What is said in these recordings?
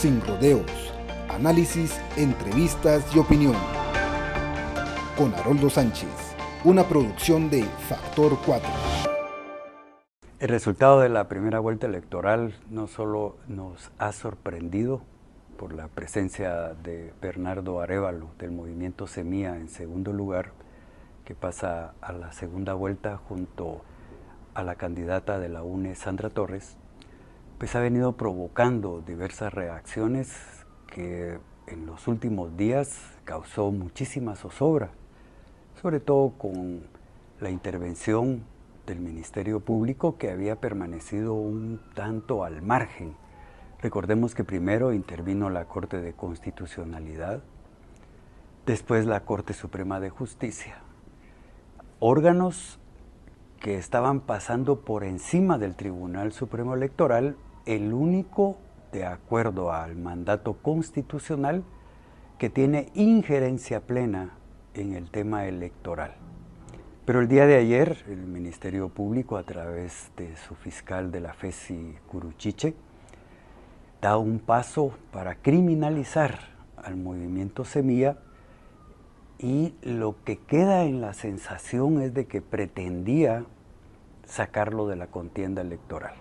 sin rodeos, análisis, entrevistas y opinión. Con Haroldo Sánchez, una producción de Factor 4. El resultado de la primera vuelta electoral no solo nos ha sorprendido por la presencia de Bernardo Arévalo del movimiento Semilla en segundo lugar, que pasa a la segunda vuelta junto a la candidata de la UNE, Sandra Torres, pues ha venido provocando diversas reacciones que en los últimos días causó muchísima zozobra, sobre todo con la intervención del Ministerio Público, que había permanecido un tanto al margen. Recordemos que primero intervino la Corte de Constitucionalidad, después la Corte Suprema de Justicia, órganos que estaban pasando por encima del Tribunal Supremo Electoral, el único, de acuerdo al mandato constitucional, que tiene injerencia plena en el tema electoral. Pero el día de ayer, el Ministerio Público, a través de su fiscal de la FESI, Curuchiche, da un paso para criminalizar al movimiento Semilla, y lo que queda en la sensación es de que pretendía sacarlo de la contienda electoral.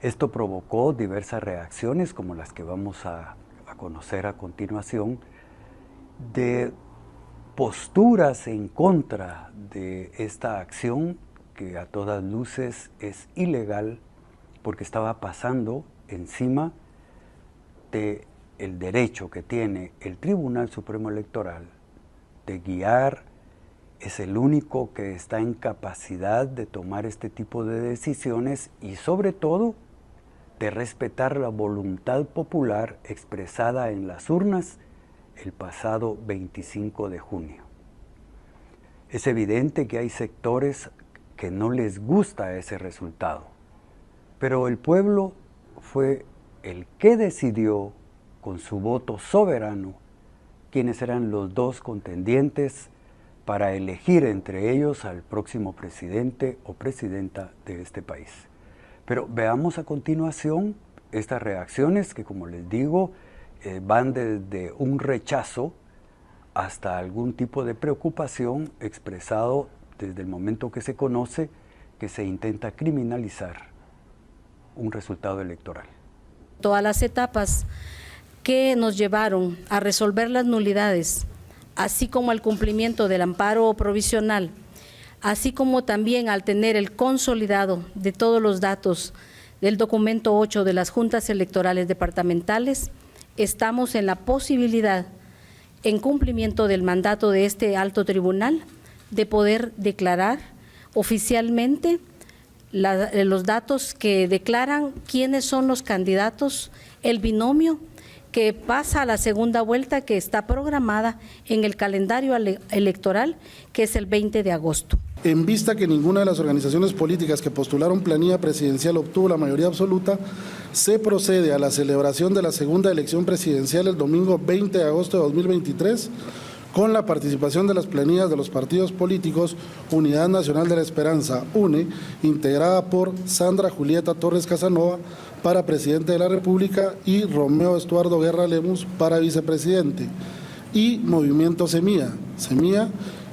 Esto provocó diversas reacciones, como las que vamos a conocer a continuación, de posturas en contra de esta acción, que a todas luces es ilegal, porque estaba pasando encima del derecho que tiene el Tribunal Supremo Electoral de guiar. Es el único que está en capacidad de tomar este tipo de decisiones y sobre todo de respetar la voluntad popular expresada en las urnas el pasado 25 de junio. Es evidente que hay sectores que no les gusta ese resultado, pero el pueblo fue el que decidió con su voto soberano quiénes eran los dos contendientes para elegir entre ellos al próximo presidente o presidenta de este país. Pero veamos a continuación estas reacciones que, como les digo, van desde un rechazo hasta algún tipo de preocupación expresado desde el momento que se conoce que se intenta criminalizar un resultado electoral. Todas las etapas que nos llevaron a resolver las nulidades, así como al cumplimiento del amparo provisional, así como también al tener el consolidado de todos los datos del documento 8 de las juntas electorales departamentales, estamos en la posibilidad, en cumplimiento del mandato de este alto tribunal, de poder declarar oficialmente los datos que declaran quiénes son los candidatos, el binomio que pasa a la segunda vuelta, que está programada en el calendario electoral, que es el 20 de agosto. En vista que ninguna de las organizaciones políticas que postularon planilla presidencial obtuvo la mayoría absoluta, se procede a la celebración de la segunda elección presidencial el domingo 20 de agosto de 2023, con la participación de las planillas de los partidos políticos Unidad Nacional de la Esperanza, UNE, integrada por Sandra Julieta Torres Casanova para presidente de la República y Romeo Estuardo Guerra Lemus para vicepresidente, y Movimiento Semilla,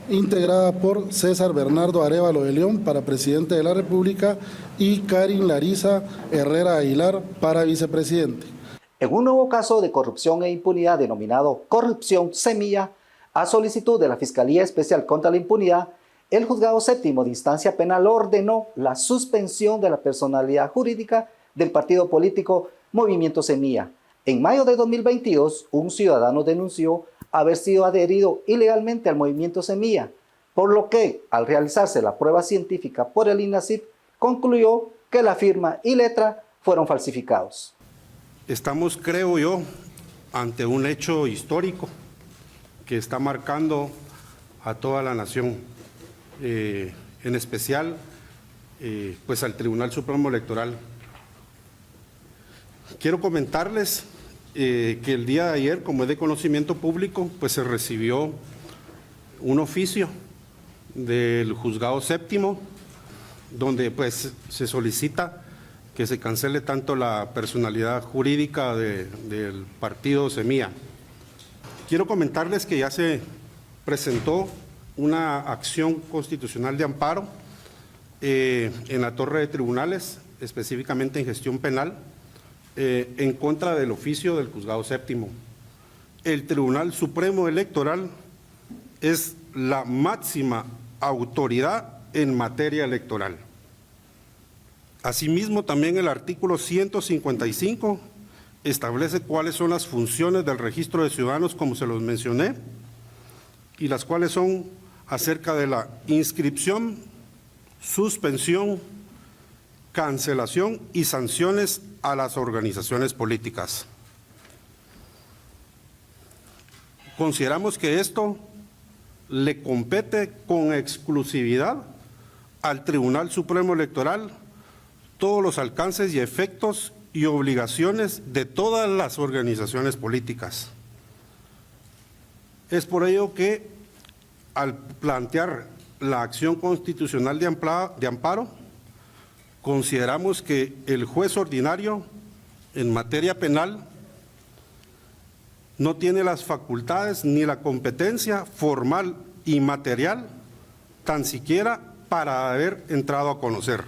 integrada por César Bernardo Arévalo de León para presidente de la República y Karin Larisa Herrera Aguilar para vicepresidente. En un nuevo caso de corrupción e impunidad denominado Corrupción Semilla, a solicitud de la Fiscalía Especial contra la Impunidad, el Juzgado Séptimo de Instancia Penal ordenó la suspensión de la personalidad jurídica del partido político Movimiento Semilla. En mayo de 2022, un ciudadano denunció haber sido adherido ilegalmente al Movimiento Semilla, por lo que, al realizarse la prueba científica por el INACIP, concluyó que la firma y letra fueron falsificados. Estamos, creo yo, ante un hecho histórico que está marcando a toda la nación, en especial pues al Tribunal Supremo Electoral. Quiero comentarles que el día de ayer, como es de conocimiento público, pues se recibió un oficio del Juzgado Séptimo, donde pues se solicita que se cancele tanto la personalidad jurídica del partido Semilla. Quiero comentarles que ya se presentó una acción constitucional de amparo en la Torre de Tribunales, específicamente en gestión penal, en contra del oficio del Juzgado Séptimo. El Tribunal Supremo Electoral es la máxima autoridad en materia electoral. Asimismo, también el artículo 155 establece cuáles son las funciones del registro de ciudadanos, como se los mencioné, y las cuales son acerca de la inscripción, suspensión, cancelación y sanciones a las organizaciones políticas. Consideramos que esto le compete con exclusividad al Tribunal Supremo Electoral todos los alcances y efectos y obligaciones de todas las organizaciones políticas. Es por ello que al plantear la acción constitucional de amparo, consideramos que el juez ordinario en materia penal no tiene las facultades ni la competencia formal y material, tan siquiera para haber entrado a conocer.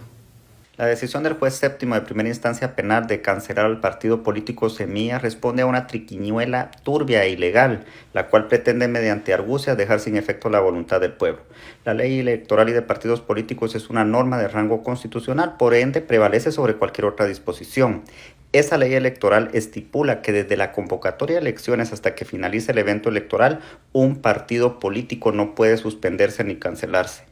La decisión del juez séptimo de primera instancia penal de cancelar al partido político Semilla responde a una triquiñuela turbia e ilegal, la cual pretende mediante argucias dejar sin efecto la voluntad del pueblo. La ley electoral y de partidos políticos es una norma de rango constitucional, por ende prevalece sobre cualquier otra disposición. Esa ley electoral estipula que desde la convocatoria de elecciones hasta que finalice el evento electoral, un partido político no puede suspenderse ni cancelarse.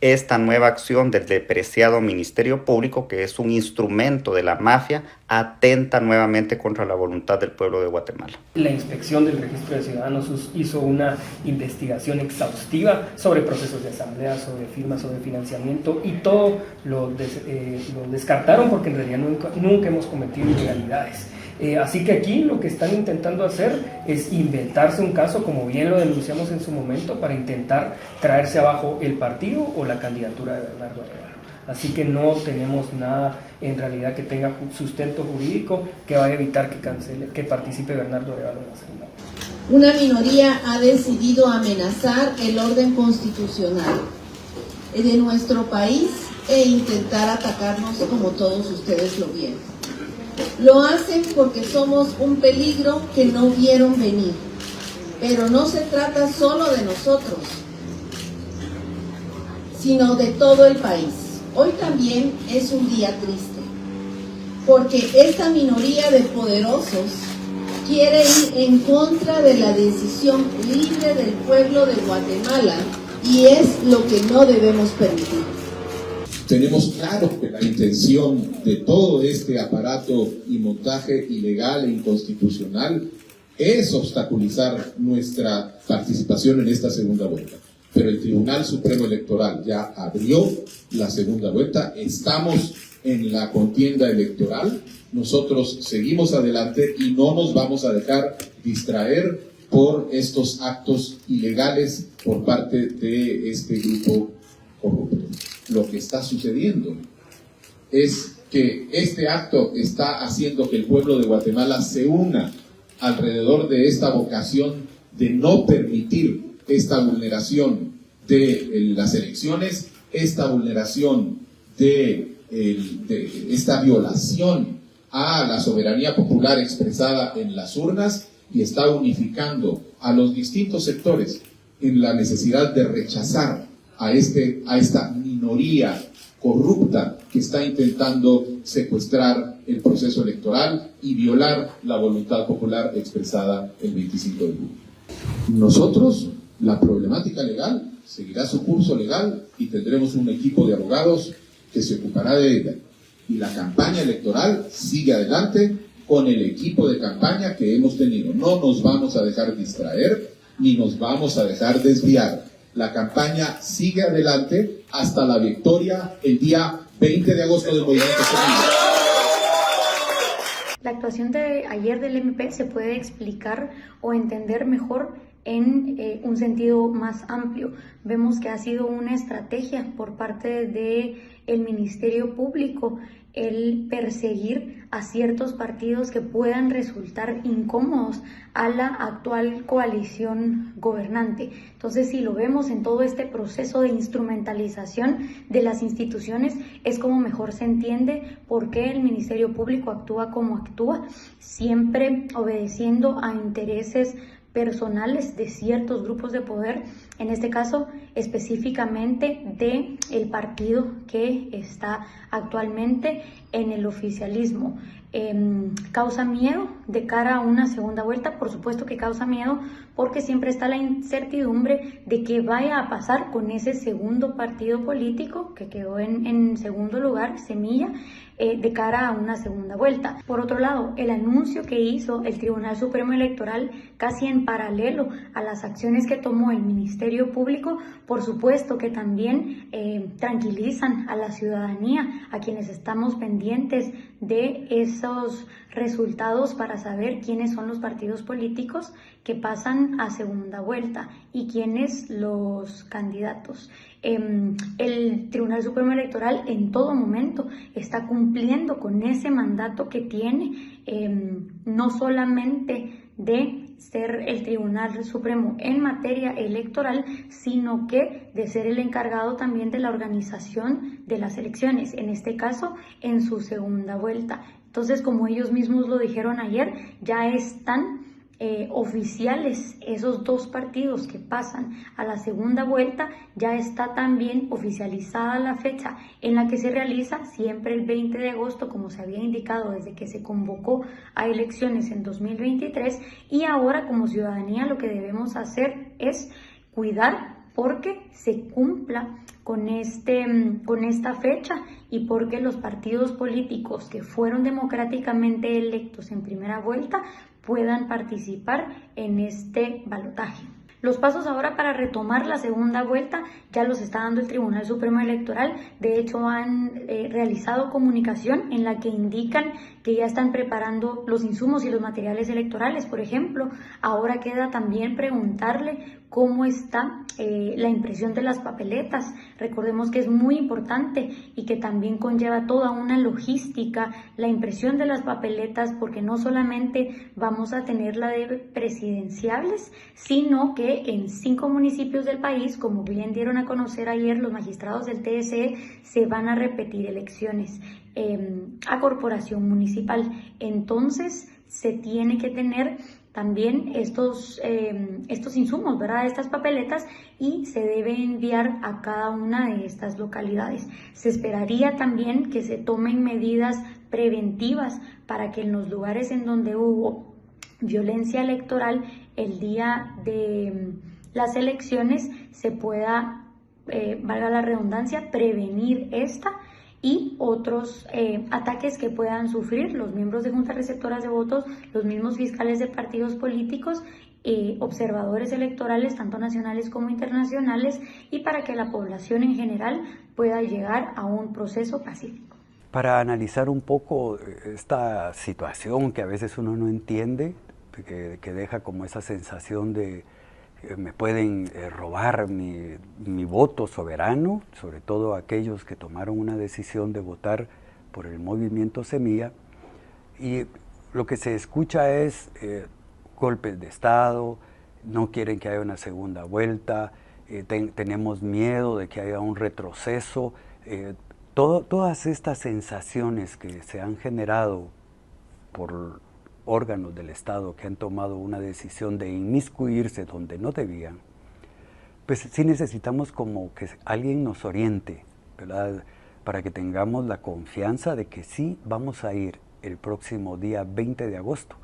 Esta nueva acción del depreciado Ministerio Público, que es un instrumento de la mafia, atenta nuevamente contra la voluntad del pueblo de Guatemala. La inspección del registro de ciudadanos hizo una investigación exhaustiva sobre procesos de asamblea, sobre firmas, sobre financiamiento, y todo lo descartaron porque en realidad nunca hemos cometido ilegalidades. Así que aquí lo que están intentando hacer es inventarse un caso, como bien lo denunciamos en su momento, para intentar traerse abajo el partido o la candidatura de Bernardo Arevalo. Así que no tenemos nada en realidad que tenga sustento jurídico que vaya a evitar que participe Bernardo Arevalo en la segunda. Una minoría ha decidido amenazar el orden constitucional de nuestro país e intentar atacarnos como todos ustedes lo vieron. Lo hacen porque somos un peligro que no vieron venir, pero no se trata solo de nosotros, sino de todo el país. Hoy también es un día triste, porque esta minoría de poderosos quiere ir en contra de la decisión libre del pueblo de Guatemala, y es lo que no debemos permitir. Tenemos claro que la intención de todo este aparato y montaje ilegal e inconstitucional es obstaculizar nuestra participación en esta segunda vuelta. Pero el Tribunal Supremo Electoral ya abrió la segunda vuelta, estamos en la contienda electoral, nosotros seguimos adelante y no nos vamos a dejar distraer por estos actos ilegales por parte de este grupo corrupto. Lo que está sucediendo es que este acto está haciendo que el pueblo de Guatemala se una alrededor de esta vocación de no permitir esta vulneración de las elecciones, esta vulneración de esta violación a la soberanía popular expresada en las urnas, y está unificando a los distintos sectores en la necesidad de rechazar a esta minoría corrupta que está intentando secuestrar el proceso electoral y violar la voluntad popular expresada el 25 de julio. Nosotros, la problemática legal seguirá su curso legal y tendremos un equipo de abogados que se ocupará de ella. Y la campaña electoral sigue adelante con el equipo de campaña que hemos tenido. No nos vamos a dejar distraer ni nos vamos a dejar desviar. La campaña sigue adelante hasta la victoria el día 20 de agosto del movimiento Semilla. La actuación de ayer del MP se puede explicar o entender mejor en un sentido más amplio. Vemos que ha sido una estrategia por parte del Ministerio Público el perseguir a ciertos partidos que puedan resultar incómodos a la actual coalición gobernante. Entonces, si lo vemos en todo este proceso de instrumentalización de las instituciones, es como mejor se entiende por qué el Ministerio Público actúa como actúa, siempre obedeciendo a intereses personales de ciertos grupos de poder, en este caso específicamente del partido que está actualmente en el oficialismo. ¿Causa miedo de cara a una segunda vuelta? Por supuesto que causa miedo, porque siempre está la incertidumbre de qué vaya a pasar con ese segundo partido político que quedó en segundo lugar, Semilla, de cara a una segunda vuelta. Por otro lado, el anuncio que hizo el Tribunal Supremo Electoral casi en paralelo a las acciones que tomó el Ministerio Público, por supuesto que también tranquilizan a la ciudadanía, a quienes estamos pendientes de esos resultados para saber quiénes son los partidos políticos que pasan a segunda vuelta y quiénes los candidatos. El Tribunal Supremo Electoral en todo momento está cumpliendo con ese mandato que tiene, no solamente de ser el Tribunal Supremo en materia electoral, sino que de ser el encargado también de la organización de las elecciones, en este caso en su segunda vuelta. Entonces, como ellos mismos lo dijeron ayer, ya están oficiales esos dos partidos que pasan a la segunda vuelta. Ya está también oficializada la fecha en la que se realiza, siempre el 20 de agosto, como se había indicado desde que se convocó a elecciones en 2023, y ahora como ciudadanía lo que debemos hacer es cuidar porque se cumpla con esta fecha y porque los partidos políticos que fueron democráticamente electos en primera vuelta puedan participar en este balotaje. Los pasos ahora para retomar la segunda vuelta ya los está dando el Tribunal Supremo Electoral. De hecho, han realizado comunicación en la que indican que ya están preparando los insumos y los materiales electorales. Por ejemplo, ahora queda también preguntarle cómo está la impresión de las papeletas. Recordemos que es muy importante y que también conlleva toda una logística la impresión de las papeletas, porque no solamente vamos a tener la de presidenciables, sino que en 5 municipios del país, como bien dieron a conocer ayer los magistrados del TSE, se van a repetir elecciones a corporación municipal. Entonces se tiene que tener también estos insumos, ¿verdad? Estas papeletas, y se debe enviar a cada una de estas localidades. Se esperaría también que se tomen medidas preventivas para que en los lugares en donde hubo violencia electoral el día de las elecciones se pueda, valga la redundancia, prevenir esta y otros ataques que puedan sufrir los miembros de juntas receptoras de votos, los mismos fiscales de partidos políticos, observadores electorales, tanto nacionales como internacionales, y para que la población en general pueda llegar a un proceso pacífico. Para analizar un poco esta situación que a veces uno no entiende, que deja como esa sensación de me pueden robar mi voto soberano, sobre todo aquellos que tomaron una decisión de votar por el movimiento Semilla, y lo que se escucha es golpes de Estado, no quieren que haya una segunda vuelta, tenemos miedo de que haya un retroceso, todas estas sensaciones que se han generado por órganos del Estado que han tomado una decisión de inmiscuirse donde no debían, pues sí necesitamos como que alguien nos oriente, ¿verdad? Para que tengamos la confianza de que sí vamos a ir el próximo día 20 de agosto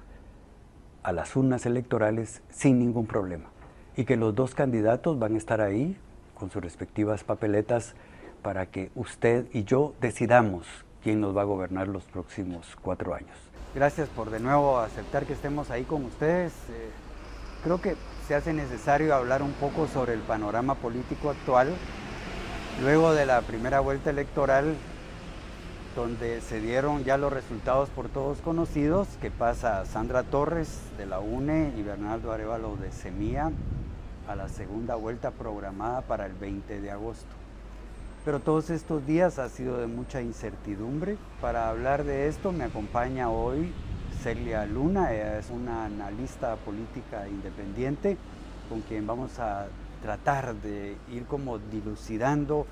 a las urnas electorales sin ningún problema, y que los dos candidatos van a estar ahí con sus respectivas papeletas para que usted y yo decidamos quién nos va a gobernar los próximos 4 años. Gracias por de nuevo aceptar que estemos ahí con ustedes. Creo que se hace necesario hablar un poco sobre el panorama político actual. Luego de la primera vuelta electoral, donde se dieron ya los resultados por todos conocidos, que pasa Sandra Torres de la UNE y Bernardo Arévalo de Semilla a la segunda vuelta programada para el 20 de agosto. Pero todos estos días ha sido de mucha incertidumbre. Para hablar de esto me acompaña hoy Celia Luna, ella es una analista política independiente con quien vamos a tratar de ir como dilucidando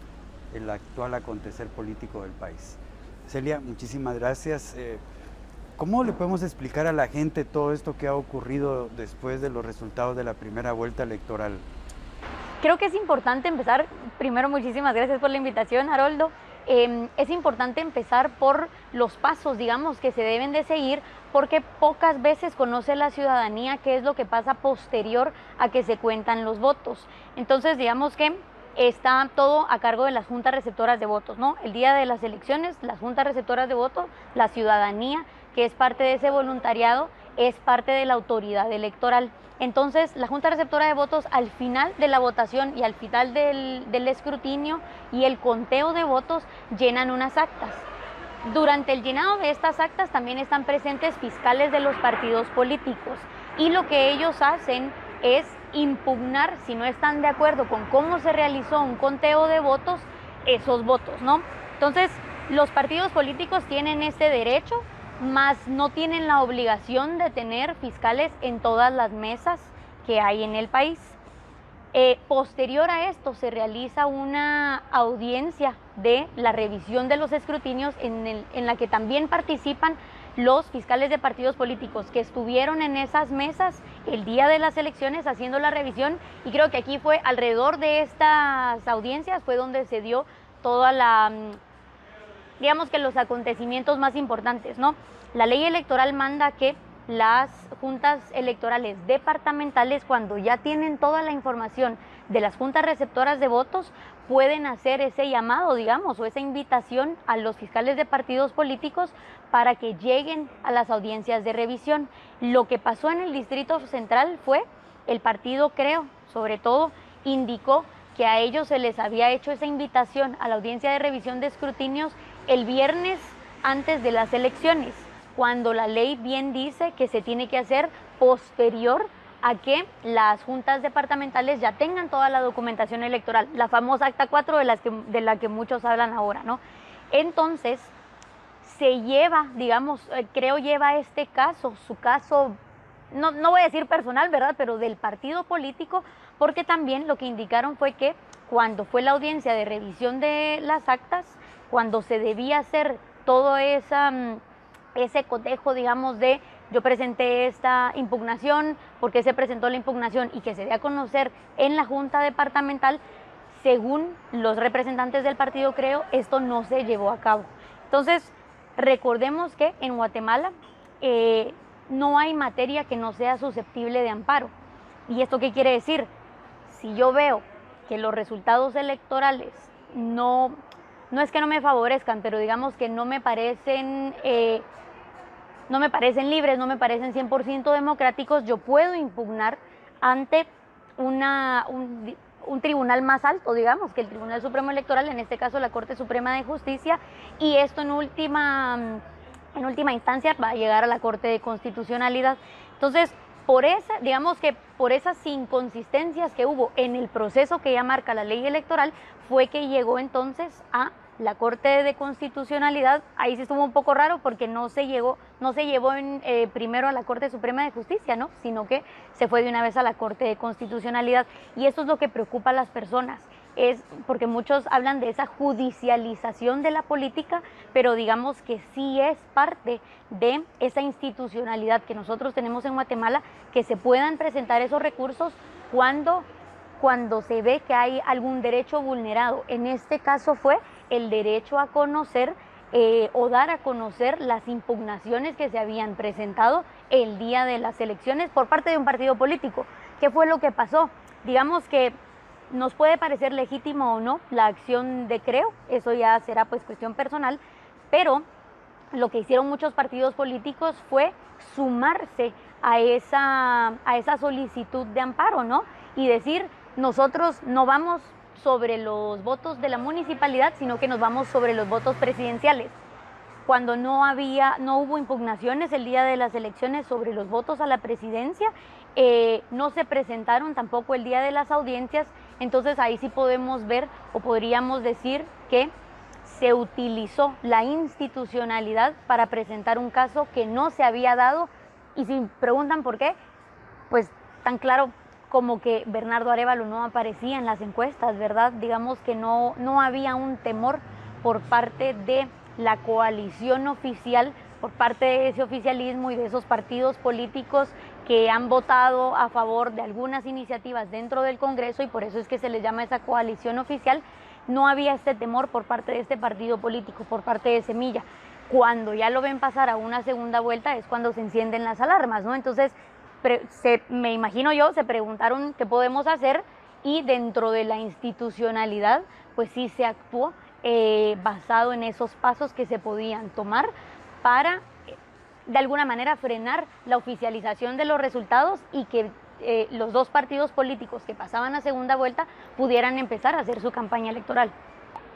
el actual acontecer político del país. Celia, muchísimas gracias. ¿Cómo le podemos explicar a la gente todo esto que ha ocurrido después de los resultados de la primera vuelta electoral? Creo que es importante empezar, primero muchísimas gracias por la invitación, Haroldo. Es importante empezar por los pasos, digamos, que se deben de seguir, porque pocas veces conoce la ciudadanía qué es lo que pasa posterior a que se cuentan los votos. Entonces, digamos que está todo a cargo de las juntas receptoras de votos, ¿no? El día de las elecciones, las juntas receptoras de votos, la ciudadanía, que es parte de ese voluntariado, es parte de la autoridad electoral. Entonces, la Junta Receptora de Votos, al final de la votación y al final del escrutinio y el conteo de votos, llenan unas actas. Durante el llenado de estas actas también están presentes fiscales de los partidos políticos, y lo que ellos hacen es impugnar, si no están de acuerdo con cómo se realizó un conteo de votos, esos votos, ¿no? Entonces, los partidos políticos tienen este derecho, mas no tienen la obligación de tener fiscales en todas las mesas que hay en el país. Posterior a esto se realiza una audiencia de la revisión de los escrutinios en la que también participan los fiscales de partidos políticos que estuvieron en esas mesas el día de las elecciones haciendo la revisión, y creo que aquí fue alrededor de estas audiencias fue donde se dio toda la, digamos que los acontecimientos más importantes, ¿no? La ley electoral manda que las juntas electorales departamentales, cuando ya tienen toda la información de las juntas receptoras de votos, pueden hacer ese llamado, digamos, o esa invitación a los fiscales de partidos políticos para que lleguen a las audiencias de revisión. Lo que pasó en el Distrito Central fue, el partido Creo, sobre todo, indicó que a ellos se les había hecho esa invitación a la audiencia de revisión de escrutinios el viernes antes de las elecciones, cuando la ley bien dice que se tiene que hacer posterior a que las juntas departamentales ya tengan toda la documentación electoral, la famosa Acta 4 de la que muchos hablan ahora, ¿no? Entonces, se lleva, digamos, Creo lleva este caso, su caso, no voy a decir personal, ¿verdad?, pero del partido político, porque también lo que indicaron fue que cuando fue la audiencia de revisión de las actas, cuando se debía hacer todo ese cotejo, digamos, de yo presenté esta impugnación, por qué se presentó la impugnación y que se dé a conocer en la Junta Departamental, según los representantes del partido Creo, esto no se llevó a cabo. Entonces, recordemos que en Guatemala no hay materia que no sea susceptible de amparo. ¿Y esto qué quiere decir? Si yo veo que los resultados electorales no es que no me favorezcan, pero digamos que no me parecen libres, no me parecen 100% democráticos, yo puedo impugnar ante un tribunal más alto, digamos, que el Tribunal Supremo Electoral, en este caso la Corte Suprema de Justicia, y esto en última instancia va a llegar a la Corte de Constitucionalidad. Entonces, por esas inconsistencias que hubo en el proceso que ya marca la ley electoral, fue que llegó entonces a la Corte de Constitucionalidad. Ahí sí estuvo un poco raro porque no se llevó primero a la Corte Suprema de Justicia, ¿no?, sino que se fue de una vez a la Corte de Constitucionalidad. Y esto es lo que preocupa a las personas, es porque muchos hablan de esa judicialización de la política, pero digamos que sí es parte de esa institucionalidad que nosotros tenemos en Guatemala, que se puedan presentar esos recursos cuando se ve que hay algún derecho vulnerado. En este caso fue el derecho a conocer o dar a conocer las impugnaciones que se habían presentado el día de las elecciones por parte de un partido político. ¿Qué fue lo que pasó? Digamos que nos puede parecer legítimo o no la acción de Creo, eso ya será pues cuestión personal, pero lo que hicieron muchos partidos políticos fue sumarse a esa solicitud de amparo, ¿no?, y decir, nosotros no vamos sobre los votos de la municipalidad, sino que nos vamos sobre los votos presidenciales. cuando no hubo impugnaciones el día de las elecciones sobre los votos a la presidencia, no se presentaron tampoco el día de las audiencias, entonces ahí sí podemos ver o podríamos decir que se utilizó la institucionalidad para presentar un caso que no se había dado, y si preguntan por qué, pues tan claro como que Bernardo Arévalo no aparecía en las encuestas, ¿verdad? Digamos que no había un temor por parte de la coalición oficial, por parte de ese oficialismo y de esos partidos políticos que han votado a favor de algunas iniciativas dentro del Congreso, y por eso es que se les llama esa coalición oficial. No había este temor por parte de este partido político, por parte de Semilla. Cuando ya lo ven pasar a una segunda vuelta es cuando se encienden las alarmas, ¿no? Entonces, me imagino yo, se preguntaron qué podemos hacer, y dentro de la institucionalidad, pues sí se actuó basado en esos pasos que se podían tomar para, de alguna manera, frenar la oficialización de los resultados y que los dos partidos políticos que pasaban a segunda vuelta pudieran empezar a hacer su campaña electoral.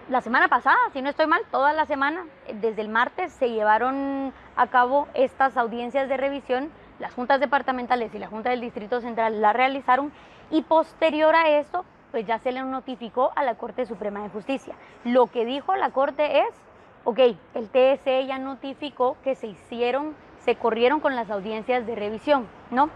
La semana pasada, si no estoy mal, toda la semana, desde el martes, se llevaron a cabo estas audiencias de revisión. Las juntas departamentales y la Junta del Distrito Central la realizaron, y posterior a esto, pues ya se le notificó a la Corte Suprema de Justicia. Lo que dijo la Corte es, ok, el TSE ya notificó que se corrieron con las audiencias de revisión, ¿no?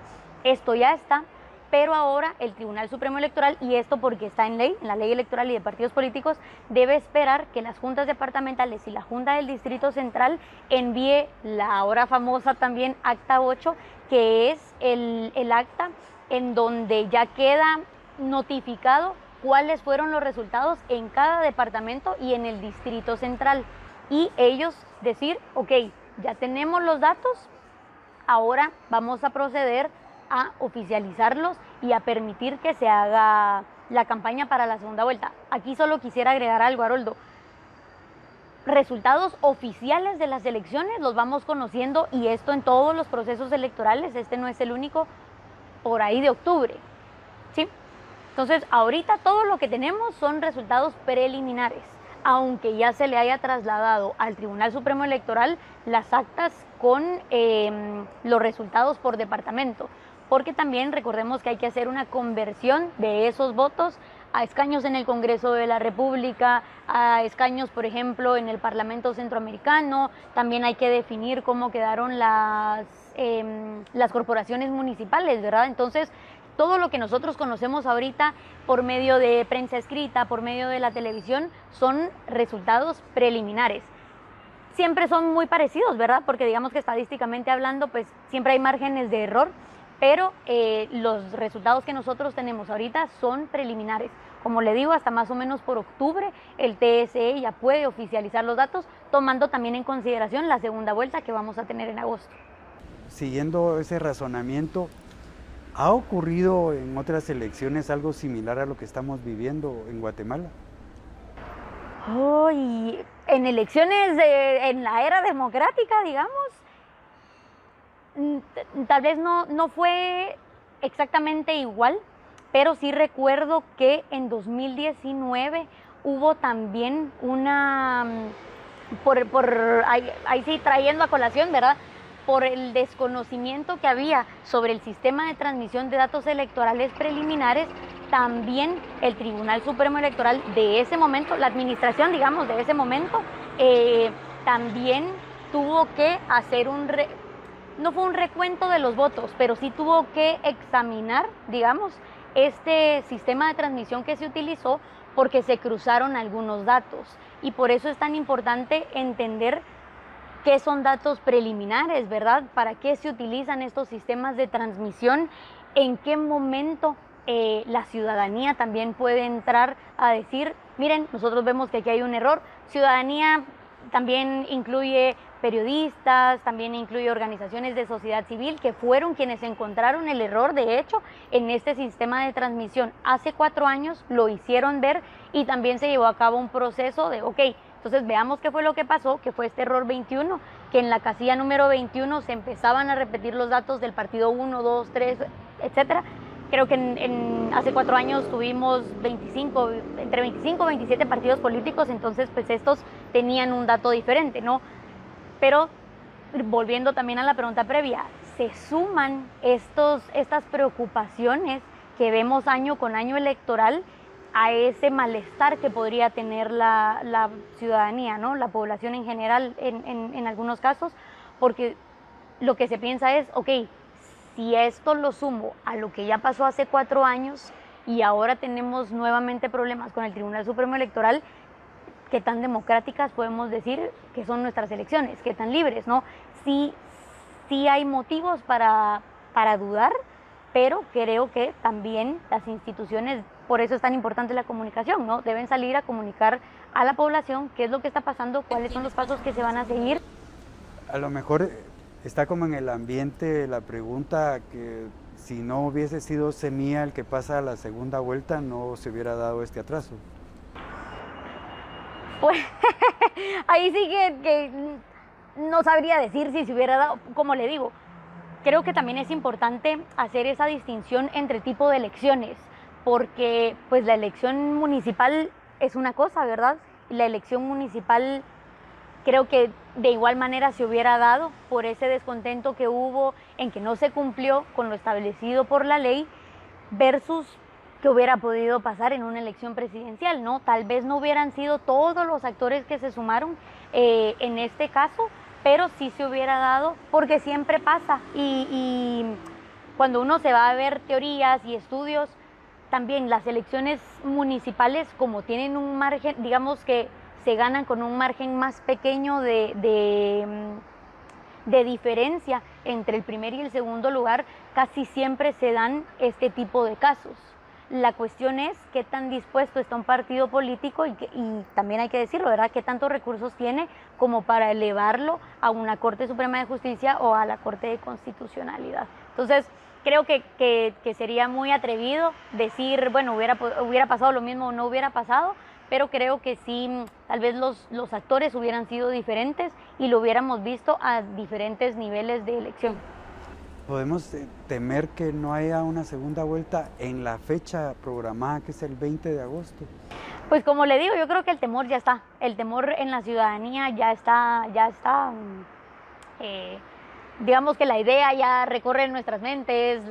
Esto ya está, pero ahora el Tribunal Supremo Electoral, y esto porque está en ley, en la ley electoral y de partidos políticos, debe esperar que las juntas departamentales y la Junta del Distrito Central envíe la ahora famosa también Acta 8, que es el acta en donde ya queda notificado cuáles fueron los resultados en cada departamento y en el Distrito Central. Y ellos decir, ok, ya tenemos los datos, ahora vamos a proceder a oficializarlos y a permitir que se haga la campaña para la segunda vuelta. Aquí solo quisiera agregar algo, Haroldo. Resultados oficiales de las elecciones los vamos conociendo, y esto en todos los procesos electorales, este no es el único, por ahí de octubre, ¿sí? Entonces, ahorita todo lo que tenemos son resultados preliminares, aunque ya se le haya trasladado al Tribunal Supremo Electoral las actas con los resultados por departamento, porque también recordemos que hay que hacer una conversión de esos votos a escaños en el Congreso de la República, a escaños, por ejemplo, en el Parlamento Centroamericano. También hay que definir cómo quedaron las corporaciones municipales, ¿verdad? Entonces, todo lo que nosotros conocemos ahorita por medio de prensa escrita, por medio de la televisión, son resultados preliminares. Siempre son muy parecidos, ¿verdad? Porque digamos que estadísticamente hablando, pues siempre hay márgenes de error, pero los resultados que nosotros tenemos ahorita son preliminares. Como le digo, hasta más o menos por octubre el TSE ya puede oficializar los datos, tomando también en consideración la segunda vuelta que vamos a tener en agosto. Siguiendo ese razonamiento, ¿ha ocurrido en otras elecciones algo similar a lo que estamos viviendo en Guatemala? Y en elecciones en la era democrática, digamos, tal vez no fue exactamente igual, pero sí recuerdo que en 2019 hubo también una, ahí sí trayendo a colación, ¿verdad?, por el desconocimiento que había sobre el sistema de transmisión de datos electorales preliminares, también el Tribunal Supremo Electoral de ese momento, la administración, digamos, de ese momento, también tuvo que hacer no fue un recuento de los votos, pero sí tuvo que examinar, digamos, este sistema de transmisión que se utilizó, porque se cruzaron algunos datos. Y por eso es tan importante entender qué son datos preliminares, ¿verdad? ¿Para qué se utilizan estos sistemas de transmisión? ¿En qué momento la ciudadanía también puede entrar a decir, miren, nosotros vemos que aquí hay un error? Ciudadanía también incluye periodistas, también incluye organizaciones de sociedad civil que fueron quienes encontraron el error, de hecho, en este sistema de transmisión. Hace 4 años lo hicieron ver, y también se llevó a cabo un proceso de, ok, entonces veamos qué fue lo que pasó, que fue este error 21, que en la casilla número 21 se empezaban a repetir los datos del partido 1, 2, 3, etcétera. Creo que hace 4 años tuvimos entre 25 y 27 partidos políticos, entonces pues estos tenían un dato diferente, ¿no? Pero volviendo también a la pregunta previa, se suman estas preocupaciones que vemos año con año electoral a ese malestar que podría tener la ciudadanía, ¿no? La población en general en algunos casos, porque lo que se piensa es, ok, si esto lo sumo a lo que ya pasó hace 4 años y ahora tenemos nuevamente problemas con el Tribunal Supremo Electoral, ¿qué tan democráticas podemos decir que son nuestras elecciones? ¿Qué tan libres, no? Sí hay motivos para dudar, pero creo que también las instituciones, por eso es tan importante la comunicación, ¿no? Deben salir a comunicar a la población qué es lo que está pasando, cuáles son los pasos que se van a seguir. A lo mejor está como en el ambiente la pregunta que si no hubiese sido Semilla el que pasa a la segunda vuelta, no se hubiera dado este atraso. Pues ahí sí que no sabría decir si se hubiera dado, como le digo, creo que también es importante hacer esa distinción entre tipo de elecciones, porque pues la elección municipal es una cosa, ¿verdad? Y la elección municipal creo que de igual manera se hubiera dado por ese descontento que hubo en que no se cumplió con lo establecido por la ley versus que hubiera podido pasar en una elección presidencial, ¿no? Tal vez no hubieran sido todos los actores que se sumaron en este caso, pero sí se hubiera dado, porque siempre pasa. Y cuando uno se va a ver teorías y estudios, también las elecciones municipales, como tienen un margen, digamos que se ganan con un margen más pequeño de diferencia entre el primer y el segundo lugar, casi siempre se dan este tipo de casos. La cuestión es qué tan dispuesto está un partido político y también hay que decirlo, ¿verdad? Qué tantos recursos tiene como para elevarlo a una Corte Suprema de Justicia o a la Corte de Constitucionalidad. Entonces, creo que sería muy atrevido decir, bueno, hubiera pasado lo mismo o no hubiera pasado, pero creo que sí, tal vez los actores hubieran sido diferentes y lo hubiéramos visto a diferentes niveles de elección. ¿Podemos temer que no haya una segunda vuelta en la fecha programada, que es el 20 de agosto? Pues como le digo, yo creo que el temor ya está. El temor en la ciudadanía ya está. Digamos que la idea ya recorre nuestras mentes,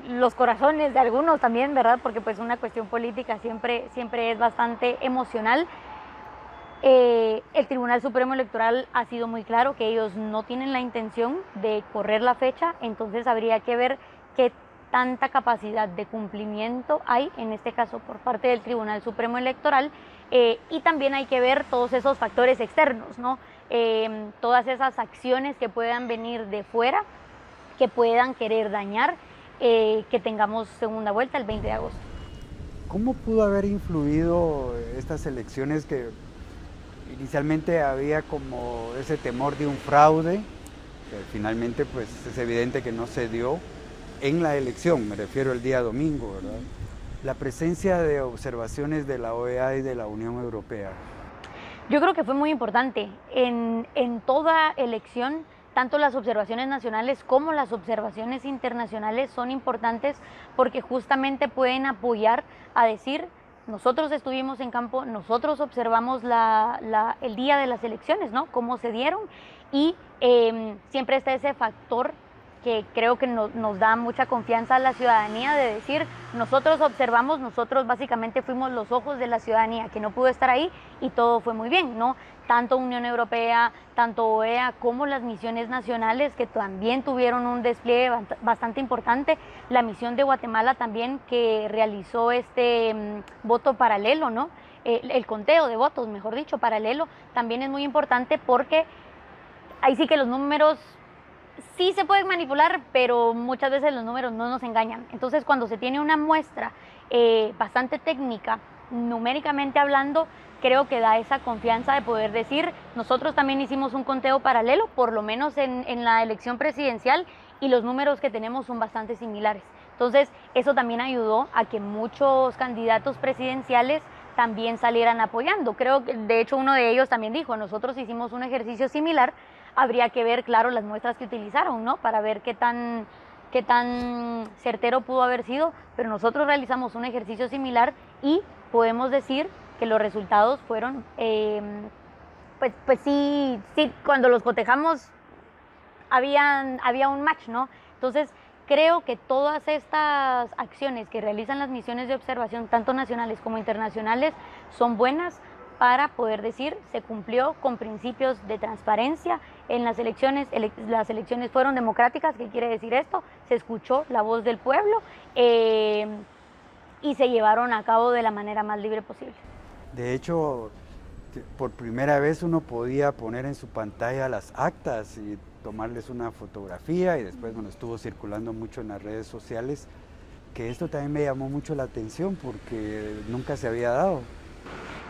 los corazones de algunos también, ¿verdad? Porque pues una cuestión política siempre es bastante emocional. El Tribunal Supremo Electoral ha sido muy claro que ellos no tienen la intención de correr la fecha, entonces habría que ver qué tanta capacidad de cumplimiento hay, en este caso por parte del Tribunal Supremo Electoral, y también hay que ver todos esos factores externos, ¿no? Todas esas acciones que puedan venir de fuera, que puedan querer dañar, que tengamos segunda vuelta el 20 de agosto. ¿Cómo pudo haber influido estas elecciones que inicialmente había como ese temor de un fraude, que finalmente pues es evidente que no se dio en la elección, me refiero el día domingo, ¿verdad? La presencia de observaciones de la OEA y de la Unión Europea? Yo creo que fue muy importante. En toda elección, tanto las observaciones nacionales como las observaciones internacionales son importantes porque justamente pueden apoyar a decir, nosotros estuvimos en campo, nosotros observamos el día de las elecciones, ¿no? Cómo se dieron, y siempre está ese factor que creo que nos da mucha confianza a la ciudadanía de decir, nosotros observamos, nosotros básicamente fuimos los ojos de la ciudadanía que no pudo estar ahí y todo fue muy bien, ¿no? Tanto Unión Europea, tanto OEA como las misiones nacionales que también tuvieron un despliegue bastante importante, la misión de Guatemala también que realizó este voto paralelo, ¿no? El conteo de votos, mejor dicho, paralelo, también es muy importante porque ahí sí que los números sí se pueden manipular, pero muchas veces los números no nos engañan. Entonces, cuando se tiene una muestra bastante técnica, numéricamente hablando, creo que da esa confianza de poder decir, nosotros también hicimos un conteo paralelo, por lo menos en la elección presidencial, y los números que tenemos son bastante similares. Entonces, eso también ayudó a que muchos candidatos presidenciales también salieran apoyando. Creo que, de hecho, uno de ellos también dijo, nosotros hicimos un ejercicio similar, habría que ver, claro, las muestras que utilizaron, ¿no? Para ver qué tan certero pudo haber sido, pero nosotros realizamos un ejercicio similar y podemos decir que los resultados fueron pues sí, cuando los cotejamos había un match, ¿no? Entonces, creo que todas estas acciones que realizan las misiones de observación, tanto nacionales como internacionales, son buenas para poder decir se cumplió con principios de transparencia en las elecciones. Las elecciones fueron democráticas. ¿Qué quiere decir esto? Se escuchó la voz del pueblo y se llevaron a cabo de la manera más libre posible. De hecho, por primera vez uno podía poner en su pantalla las actas y tomarles una fotografía, y después estuvo circulando mucho en las redes sociales, que esto también me llamó mucho la atención porque nunca se había dado.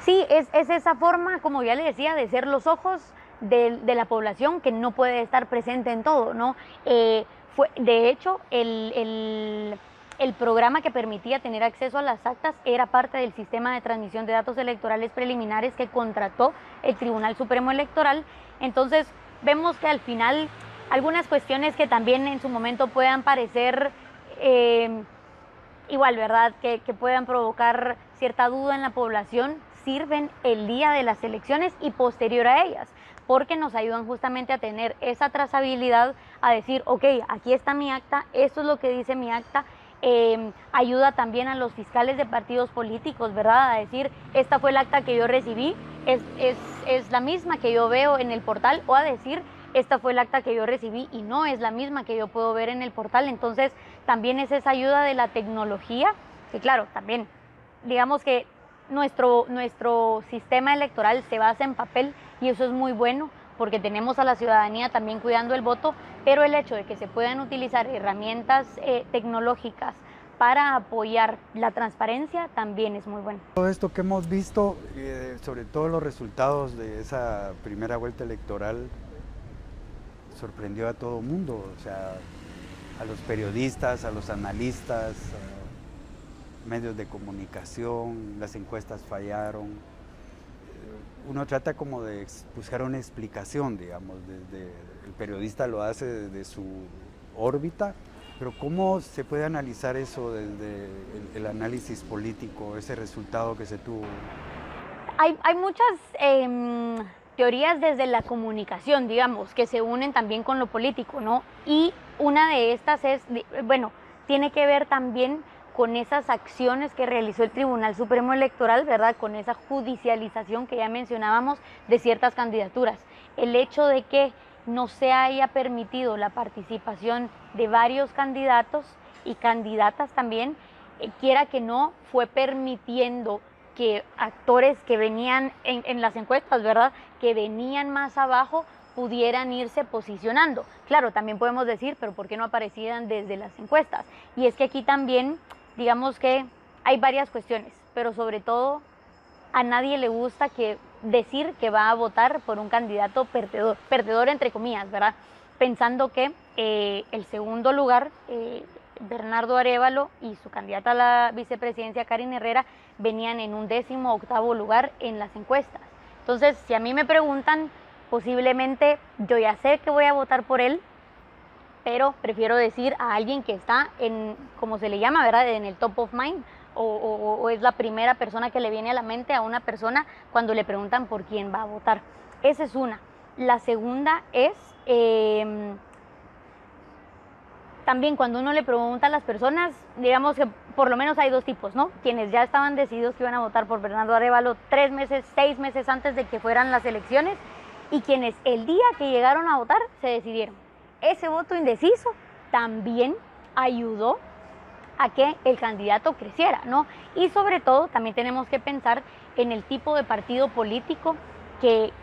Sí, es esa forma, como ya le decía, de ser los ojos de la población que no puede estar presente en todo, ¿no? De hecho, el programa que permitía tener acceso a las actas era parte del sistema de transmisión de datos electorales preliminares que contrató el Tribunal Supremo Electoral. Entonces, vemos que al final algunas cuestiones que también en su momento puedan parecer igual, ¿verdad? Que puedan provocar cierta duda en la población, sirven el día de las elecciones y posterior a ellas, porque nos ayudan justamente a tener esa trazabilidad, a decir, ok, aquí está mi acta, esto es lo que dice mi acta. Ayuda también a los fiscales de partidos políticos, ¿verdad? A decir, esta fue el acta que yo recibí, es la misma que yo veo en el portal, o a decir, esta fue el acta que yo recibí y no es la misma que yo puedo ver en el portal. Entonces, también es esa ayuda de la tecnología, que claro, también, digamos que nuestro sistema electoral se basa en papel y eso es muy bueno porque tenemos a la ciudadanía también cuidando el voto, pero el hecho de que se puedan utilizar herramientas tecnológicas para apoyar la transparencia también es muy bueno. Todo esto que hemos visto, sobre todo los resultados de esa primera vuelta electoral, sorprendió a todo el mundo, o sea, a los periodistas, a los analistas, medios de comunicación, las encuestas fallaron. Uno trata como de buscar una explicación, digamos, el periodista lo hace desde su órbita, pero ¿cómo se puede analizar eso desde el análisis político, ese resultado que se tuvo? Hay muchas teorías desde la comunicación, digamos, que se unen también con lo político, ¿no? Y una de estas tiene que ver también con esas acciones que realizó el Tribunal Supremo Electoral, ¿verdad? Con esa judicialización que ya mencionábamos de ciertas candidaturas. El hecho de que no se haya permitido la participación de varios candidatos y candidatas también, quiera que no, fue permitiendo que actores que venían en las encuestas, ¿verdad? Que venían más abajo, pudieran irse posicionando. Claro, también podemos decir, pero ¿por qué no aparecían desde las encuestas? Y es que aquí también, digamos que hay varias cuestiones, pero sobre todo a nadie le gusta decir que va a votar por un candidato perdedor entre comillas, ¿verdad? Pensando que el segundo lugar, Bernardo Arévalo y su candidata a la vicepresidencia, Karin Herrera, venían en un 18º lugar en las encuestas. Entonces, si a mí me preguntan, posiblemente yo ya sé que voy a votar por él, pero prefiero decir a alguien que está en, como se le llama, ¿verdad?, en el top of mind, o es la primera persona que le viene a la mente a una persona cuando le preguntan por quién va a votar. Esa es una. La segunda es, también cuando uno le pregunta a las personas, digamos que por lo menos hay dos tipos, ¿no? Quienes ya estaban decididos que iban a votar por Bernardo Arévalo 3 meses, 6 meses antes de que fueran las elecciones, y quienes el día que llegaron a votar se decidieron. Ese voto indeciso también ayudó a que el candidato creciera, ¿no? Y sobre todo también tenemos que pensar en el tipo de partido político que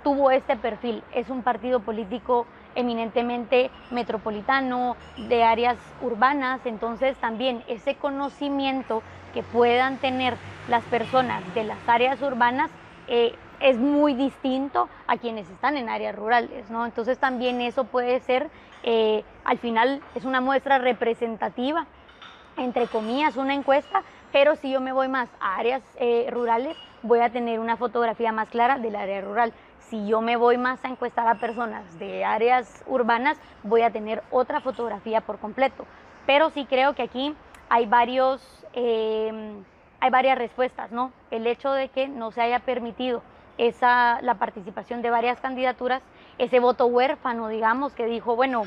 tuvo este perfil. Es un partido político eminentemente metropolitano, de áreas urbanas, entonces también ese conocimiento que puedan tener las personas de las áreas urbanas es muy distinto a quienes están en áreas rurales, ¿no? Entonces también eso puede ser, al final es una muestra representativa, entre comillas, una encuesta, pero si yo me voy más a áreas rurales, voy a tener una fotografía más clara del área rural. Si yo me voy más a encuestar a personas de áreas urbanas, voy a tener otra fotografía por completo. Pero sí creo que aquí hay hay varias respuestas, ¿no? El hecho de que no se haya permitido la participación de varias candidaturas, ese voto huérfano, digamos, que dijo, bueno,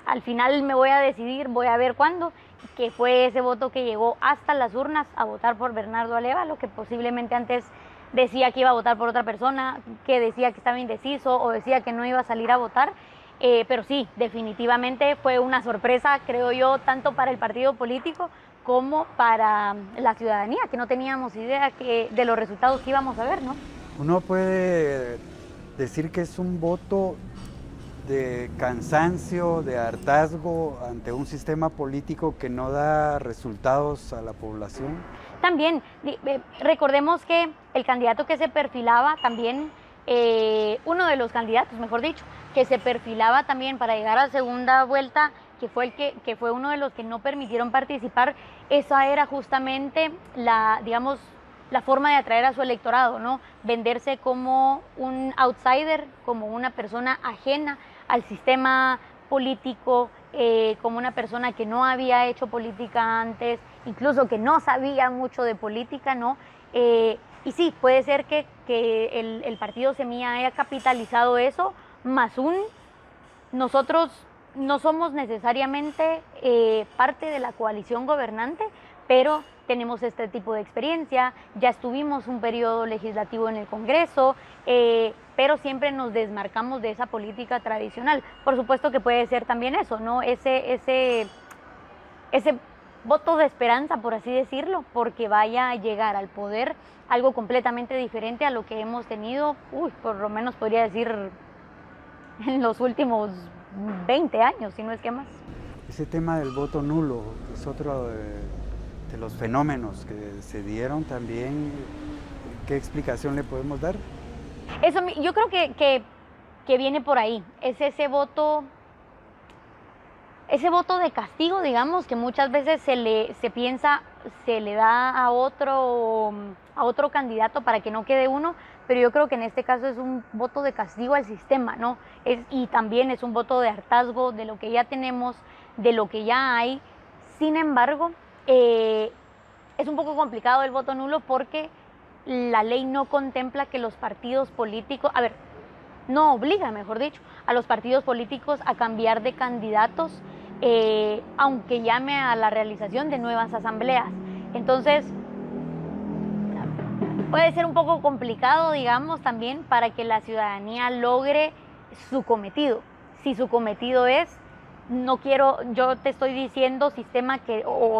al final me voy a decidir, voy a ver cuándo, que fue ese voto que llegó hasta las urnas a votar por Bernardo Arévalo, que posiblemente antes decía que iba a votar por otra persona, que decía que estaba indeciso o decía que no iba a salir a votar. Pero sí, definitivamente fue una sorpresa, creo yo, tanto para el partido político como para la ciudadanía, que no teníamos idea de los resultados que íbamos a ver, ¿no? Uno puede decir que es un voto de cansancio, de hartazgo ante un sistema político que no da resultados a la población. También, recordemos que el candidato que se perfilaba también, uno de los candidatos, mejor dicho, que se perfilaba también para llegar a segunda vuelta, que fue uno de los que no permitieron participar, esa era justamente la forma de atraer a su electorado, ¿no? Venderse como un outsider, como una persona ajena al sistema político, como una persona que no había hecho política antes, incluso que no sabía mucho de política, ¿no? Y sí, puede ser que el partido Semilla haya capitalizado eso, más nosotros no somos necesariamente parte de la coalición gobernante, pero tenemos este tipo de experiencia, ya estuvimos un periodo legislativo en el Congreso, pero siempre nos desmarcamos de esa política tradicional. Por supuesto que puede ser también eso, ¿no? Ese voto de esperanza, por así decirlo, porque vaya a llegar al poder algo completamente diferente a lo que hemos tenido, por lo menos podría decir en los últimos 20 años, si no es que más. Ese tema del voto nulo es otro de los fenómenos que se dieron también. ¿Qué explicación le podemos dar? Eso, yo creo que viene por ahí. Es ese voto de castigo, digamos, que muchas veces se le da a otro candidato para que no quede uno, pero yo creo que en este caso es un voto de castigo al sistema, ¿no? Y también es un voto de hartazgo de lo que ya tenemos, de lo que ya hay. Sin embargo, es un poco complicado el voto nulo porque la ley no contempla que los partidos políticos, no obliga, mejor dicho, a los partidos políticos a cambiar de candidatos, aunque llame a la realización de nuevas asambleas. Entonces, puede ser un poco complicado, digamos, también para que la ciudadanía logre su cometido. Si su cometido es, yo te estoy diciendo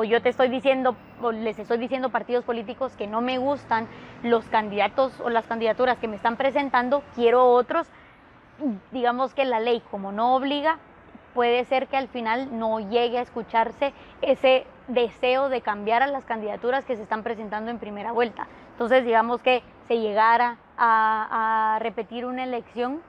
yo te estoy diciendo, o les estoy diciendo partidos políticos que no me gustan los candidatos o las candidaturas que me están presentando, quiero otros. Digamos que la ley, como no obliga, puede ser que al final no llegue a escucharse ese deseo de cambiar a las candidaturas que se están presentando en primera vuelta. Entonces, digamos que se llegara a repetir una elección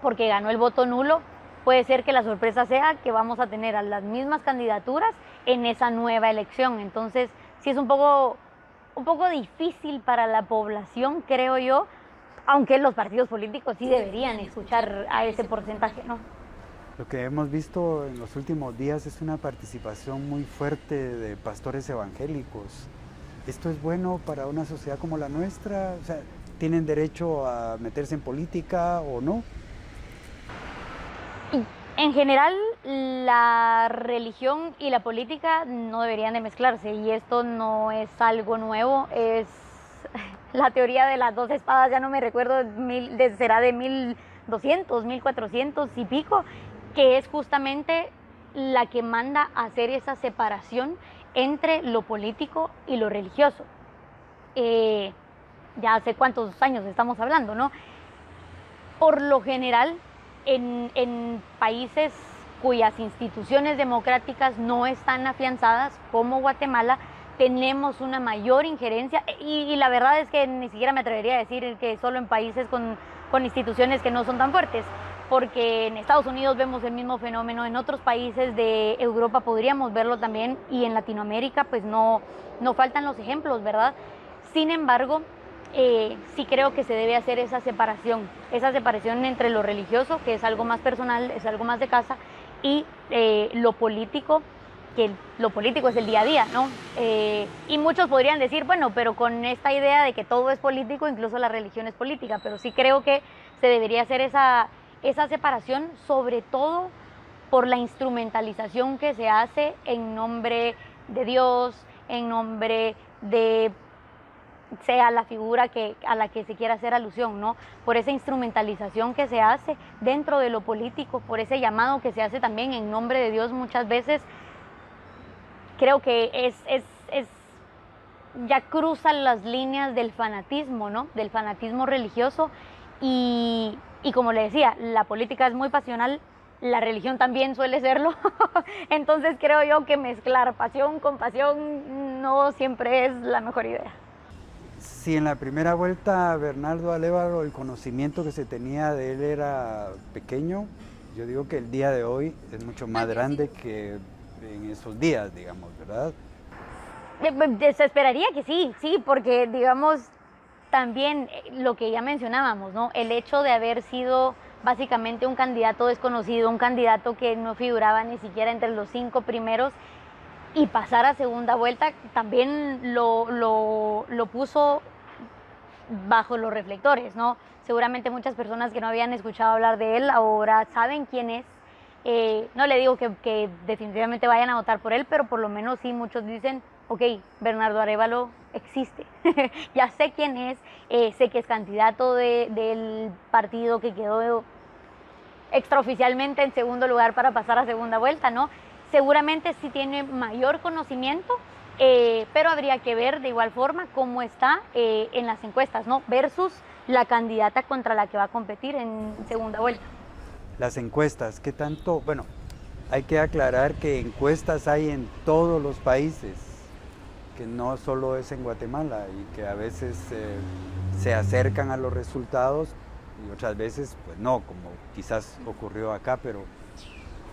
porque ganó el voto nulo, puede ser que la sorpresa sea que vamos a tener a las mismas candidaturas en esa nueva elección. Entonces, sí es un poco difícil para la población, creo yo, aunque los partidos políticos sí deberían escuchar a ese porcentaje, ¿no? Lo que hemos visto en los últimos días es una participación muy fuerte de pastores evangélicos. ¿Esto es bueno para una sociedad como la nuestra? O sea, ¿tienen derecho a meterse en política o no? En general, la religión y la política no deberían de mezclarse, y esto no es algo nuevo, es la teoría de las dos espadas, ya no me recuerdo, será de 1200, 1400 y pico, que es justamente la que manda a hacer esa separación entre lo político y lo religioso. Ya hace cuántos años estamos hablando, ¿no? Por lo general, en países cuyas instituciones democráticas no están afianzadas, como Guatemala, tenemos una mayor injerencia, y la verdad es que ni siquiera me atrevería a decir que solo en países con instituciones que no son tan fuertes, porque en Estados Unidos vemos el mismo fenómeno, en otros países de Europa podríamos verlo también, y en Latinoamérica pues no faltan los ejemplos, ¿verdad? Sin embargo, sí creo que se debe hacer esa separación entre lo religioso, que es algo más personal, es algo más de casa, y lo político, que lo político es el día a día, ¿no? Y muchos podrían decir, bueno, pero con esta idea de que todo es político, incluso la religión es política, pero sí creo que se debería hacer esa separación, sobre todo por la instrumentalización que se hace en nombre de Dios, en nombre de sea la figura a la que se quiera hacer alusión, ¿no? Por esa instrumentalización que se hace dentro de lo político, por ese llamado que se hace también en nombre de Dios muchas veces, creo que ya cruzan las líneas del fanatismo, ¿no? Del fanatismo religioso y como le decía, la política es muy pasional, la religión también suele serlo, entonces creo yo que mezclar pasión con pasión no siempre es la mejor idea. Si en la primera vuelta Bernardo Arévalo el conocimiento que se tenía de él era pequeño, yo digo que el día de hoy es mucho más grande que en esos días, digamos, ¿verdad? Se esperaría que sí, porque digamos también lo que ya mencionábamos, ¿no? El hecho de haber sido básicamente un candidato desconocido, un candidato que no figuraba ni siquiera entre los 5 primeros, y pasar a segunda vuelta también lo puso bajo los reflectores, ¿no? Seguramente muchas personas que no habían escuchado hablar de él ahora saben quién es. No le digo que definitivamente vayan a votar por él, pero por lo menos sí muchos dicen, ok, Bernardo Arévalo existe, ya sé quién es, sé que es candidato del partido que quedó extraoficialmente en segundo lugar para pasar a segunda vuelta, ¿no? Seguramente sí tiene mayor conocimiento, pero habría que ver de igual forma cómo está en las encuestas, ¿no? Versus la candidata contra la que va a competir en segunda vuelta. Las encuestas, ¿qué tanto? Bueno, hay que aclarar que encuestas hay en todos los países, que no solo es en Guatemala y que a veces se acercan a los resultados y otras veces pues no, como quizás ocurrió acá, pero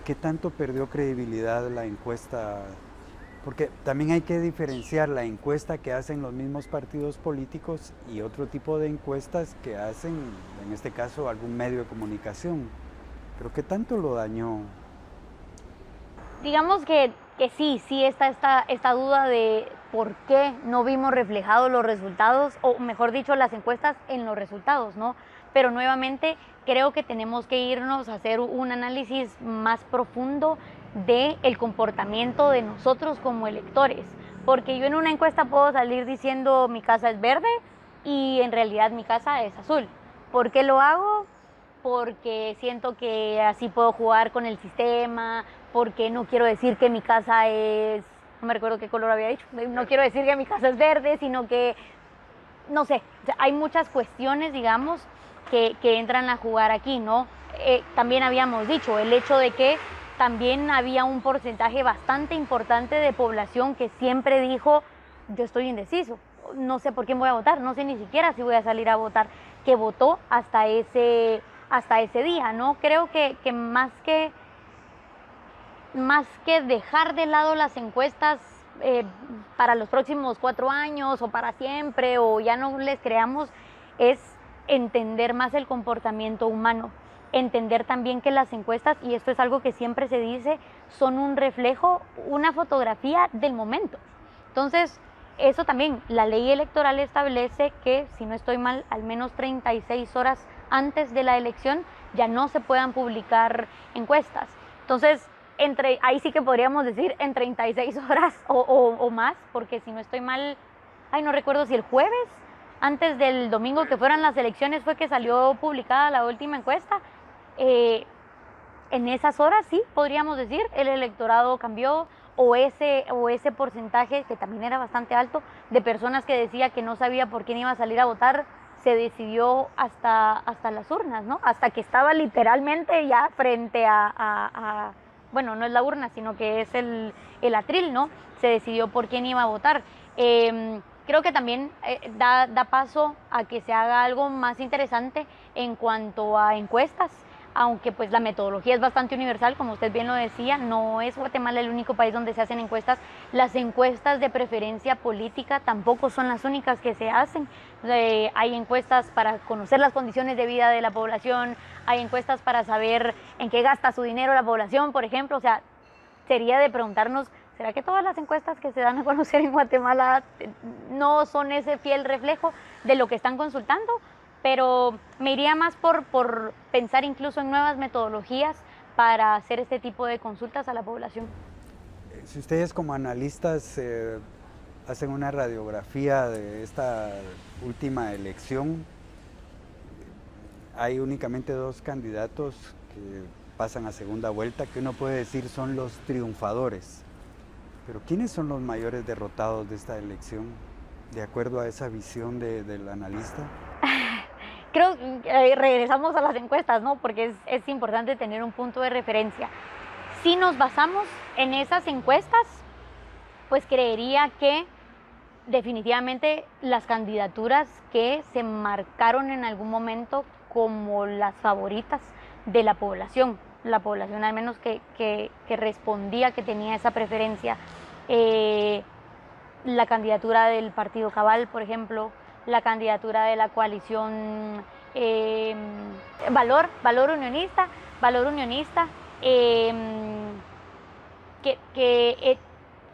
¿qué tanto perdió credibilidad la encuesta? Porque también hay que diferenciar la encuesta que hacen los mismos partidos políticos y otro tipo de encuestas que hacen, en este caso, algún medio de comunicación. ¿Pero qué tanto lo dañó? Digamos que sí está esta duda de por qué no vimos reflejados los resultados, o mejor dicho, las encuestas en los resultados, ¿no? Pero nuevamente creo que tenemos que irnos a hacer un análisis más profundo del comportamiento de nosotros como electores, porque yo en una encuesta puedo salir diciendo mi casa es verde y en realidad mi casa es azul. ¿Por qué lo hago? Porque siento que así puedo jugar con el sistema, porque no quiero decir que mi casa es, no me recuerdo qué color había dicho, no quiero decir que mi casa es verde, sino que, no sé, o sea, hay muchas cuestiones, digamos, que entran a jugar aquí, ¿no? También habíamos dicho el hecho de que también había un porcentaje bastante importante de población que siempre dijo, yo estoy indeciso, no sé por quién voy a votar, no sé ni siquiera si voy a salir a votar, que votó hasta ese día, ¿no? Creo que más que dejar de lado las encuestas para los próximos 4 años o para siempre o ya no les creamos, es entender más el comportamiento humano, entender también que las encuestas, y esto es algo que siempre se dice, son un reflejo, una fotografía del momento. Entonces, eso también, la ley electoral establece que, si no estoy mal, al menos 36 horas antes de la elección ya no se puedan publicar encuestas. Entonces, ahí sí que podríamos decir en 36 horas o más, porque si no estoy mal, no recuerdo si el jueves, antes del domingo que fueran las elecciones, fue que salió publicada la última encuesta. En esas horas sí, podríamos decir, el electorado cambió, o ese porcentaje, que también era bastante alto, de personas que decía que no sabía por quién iba a salir a votar, se decidió hasta las urnas, ¿no? Hasta que estaba literalmente ya frente a bueno, no es la urna, sino que es el atril, ¿no? Se decidió por quién iba a votar. Creo que también da paso a que se haga algo más interesante en cuanto a encuestas, aunque pues la metodología es bastante universal, como usted bien lo decía, no es Guatemala el único país donde se hacen encuestas. Las encuestas de preferencia política tampoco son las únicas que se hacen. Hay encuestas para conocer las condiciones de vida de la población, hay encuestas para saber en qué gasta su dinero la población, por ejemplo. O sea, sería de preguntarnos ¿Será que todas las encuestas que se dan a conocer en Guatemala no son ese fiel reflejo de lo que están consultando? Pero me iría más por pensar incluso en nuevas metodologías para hacer este tipo de consultas a la población. Si ustedes como analistas hacen una radiografía de esta última elección, hay únicamente 2 candidatos que pasan a segunda vuelta, que uno puede decir son los triunfadores. Pero ¿quiénes son los mayores derrotados de esta elección, de acuerdo a esa visión del analista? Creo que regresamos a las encuestas, ¿no? Porque es importante tener un punto de referencia. Si nos basamos en esas encuestas, pues creería que definitivamente las candidaturas que se marcaron en algún momento como las favoritas de la población al menos que respondía, que tenía esa preferencia, la candidatura del Partido Cabal, por ejemplo, la candidatura de la coalición Valor Unionista, que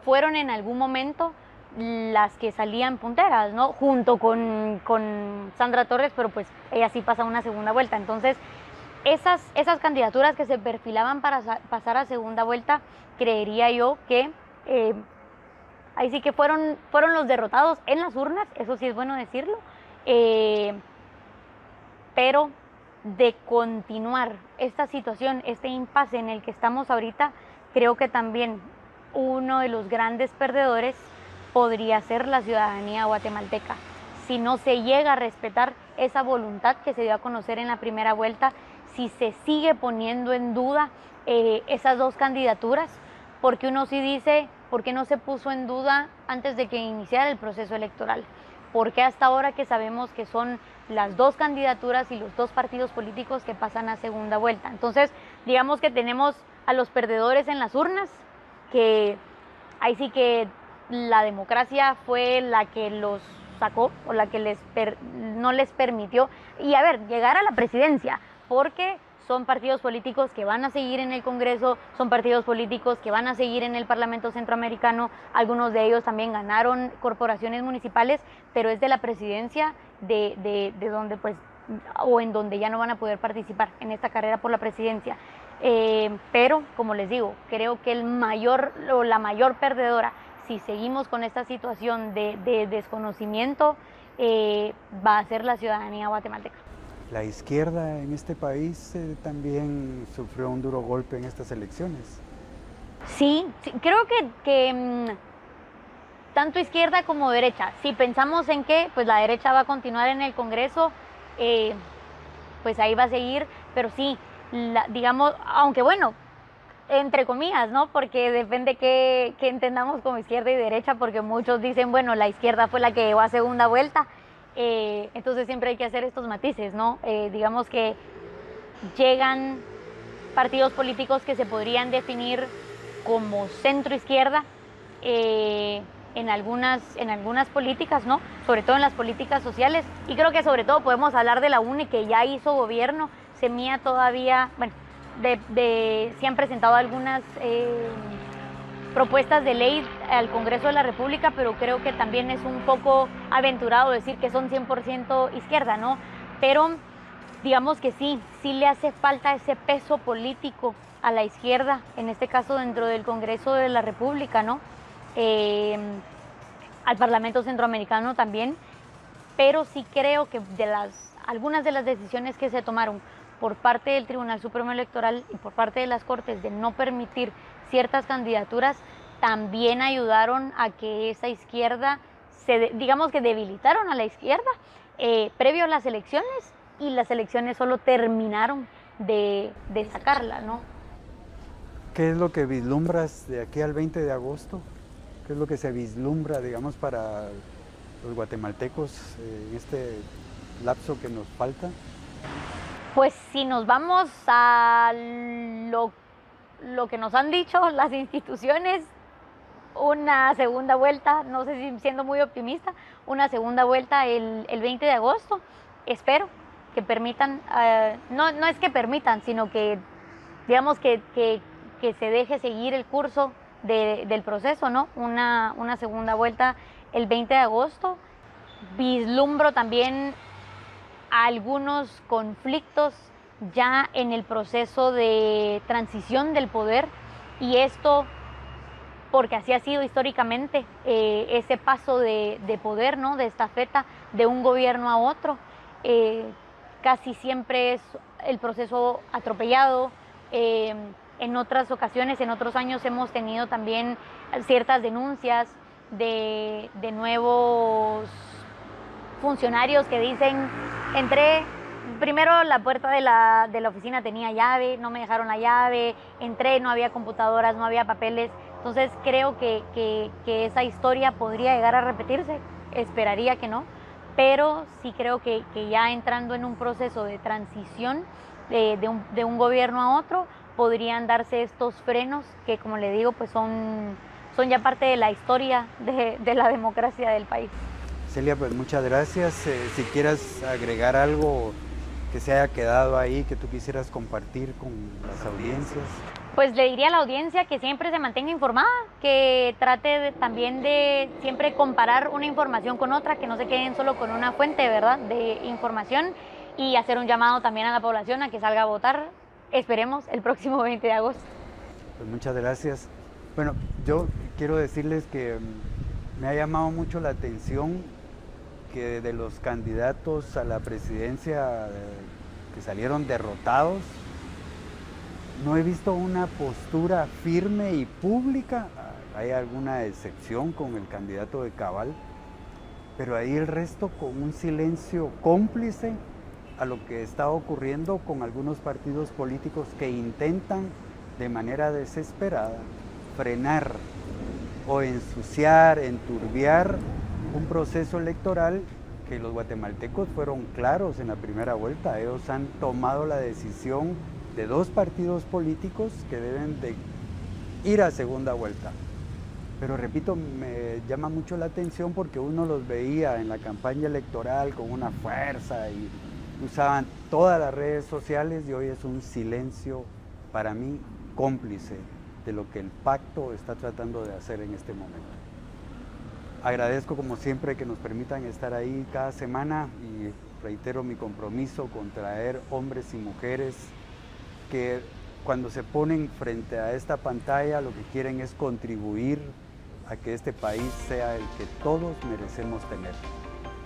fueron en algún momento las que salían punteras, ¿no? Junto con Sandra Torres, pero pues ella sí pasa una segunda vuelta. Entonces, esas candidaturas que se perfilaban para pasar a segunda vuelta, creería yo que ahí sí que fueron los derrotados en las urnas, eso sí es bueno decirlo, pero de continuar esta situación, este impasse en el que estamos ahorita, creo que también uno de los grandes perdedores podría ser la ciudadanía guatemalteca. Si no se llega a respetar esa voluntad que se dio a conocer en la primera vuelta, si se sigue poniendo en duda esas 2 candidaturas, porque uno sí dice, ¿por qué no se puso en duda antes de que iniciara el proceso electoral? ¿Por qué hasta ahora que sabemos que son las 2 candidaturas y los 2 partidos políticos que pasan a segunda vuelta? Entonces, digamos que tenemos a los perdedores en las urnas, que ahí sí que la democracia fue la que los sacó o la que no les permitió, y a ver, llegar a la presidencia, porque son partidos políticos que van a seguir en el Congreso, son partidos políticos que van a seguir en el Parlamento Centroamericano, algunos de ellos también ganaron corporaciones municipales, pero es de la presidencia de donde pues, o en donde ya no van a poder participar en esta carrera por la presidencia. Pero, como les digo, creo que la mayor perdedora, si seguimos con esta situación de desconocimiento, va a ser la ciudadanía guatemalteca. La izquierda en este país también sufrió un duro golpe en estas elecciones. Sí, creo que tanto izquierda como derecha. Si pensamos en que pues la derecha va a continuar en el Congreso, pues ahí va a seguir, pero sí, digamos, aunque bueno, entre comillas, ¿no? Porque depende que entendamos como izquierda y derecha, porque muchos dicen, bueno, la izquierda fue la que llegó a segunda vuelta, entonces siempre hay que hacer estos matices, ¿no? Digamos que llegan partidos políticos que se podrían definir como centro izquierda en algunas políticas, ¿no? Sobre todo en las políticas sociales, y creo que sobre todo podemos hablar de la UNE, que ya hizo gobierno. Semilla todavía, bueno, sí han presentado algunas propuestas de ley al Congreso de la República, pero creo que también es un poco aventurado decir que son 100% izquierda, ¿no? Pero digamos que sí le hace falta ese peso político a la izquierda, en este caso dentro del Congreso de la República, ¿no? Al Parlamento Centroamericano también, pero sí creo que algunas de las decisiones que se tomaron por parte del Tribunal Supremo Electoral y por parte de las Cortes de no permitir ciertas candidaturas también ayudaron a que esa izquierda, digamos que debilitaron a la izquierda previo a las elecciones, y las elecciones solo terminaron de sacarla, ¿no? ¿Qué es lo que vislumbras de aquí al 20 de agosto? ¿Qué es lo que se vislumbra, digamos, para los guatemaltecos en este lapso que nos falta? Pues si nos vamos a lo que nos han dicho las instituciones, una segunda vuelta, no sé si siendo muy optimista, una segunda vuelta el 20 de agosto. Espero que permitan, no es que permitan, sino que digamos que se deje seguir el curso del proceso, ¿no? Una segunda vuelta el 20 de agosto. Vislumbro también algunos conflictos ya en el proceso de transición del poder, y esto porque así ha sido históricamente ese paso de poder, ¿no? De estafeta de un gobierno a otro. Casi siempre es el proceso atropellado. En otras ocasiones, en otros años, hemos tenido también ciertas denuncias de nuevos funcionarios que dicen: entré, primero la puerta de la oficina tenía llave, no me dejaron la llave, entré, no había computadoras, no había papeles. Entonces creo que esa historia podría llegar a repetirse, esperaría que no, pero sí creo que ya entrando en un proceso de transición de un gobierno a otro, podrían darse estos frenos que, como le digo, pues son ya parte de la historia de la democracia del país. Celia, pues muchas gracias. Si quieres agregar algo que se haya quedado ahí, que tú quisieras compartir con las audiencias. Pues le diría a la audiencia que siempre se mantenga informada, que trate también de siempre comparar una información con otra, que no se queden solo con una fuente, ¿verdad?, de información, y hacer un llamado también a la población a que salga a votar. Esperemos el próximo 20 de agosto. Pues muchas gracias. Bueno, yo quiero decirles que me ha llamado mucho la atención que de los candidatos a la presidencia que salieron derrotados, no he visto una postura firme y pública. Hay alguna excepción con el candidato de Cabal, pero ahí el resto con un silencio cómplice a lo que está ocurriendo con algunos partidos políticos que intentan de manera desesperada frenar o ensuciar, enturbiar un proceso electoral que los guatemaltecos fueron claros en la primera vuelta. Ellos han tomado la decisión de 2 partidos políticos que deben de ir a segunda vuelta. Pero repito, me llama mucho la atención porque uno los veía en la campaña electoral con una fuerza y usaban todas las redes sociales, y hoy es un silencio, para mí, cómplice de lo que el pacto está tratando de hacer en este momento. Agradezco como siempre que nos permitan estar ahí cada semana, y reitero mi compromiso con traer hombres y mujeres que cuando se ponen frente a esta pantalla lo que quieren es contribuir a que este país sea el que todos merecemos tener.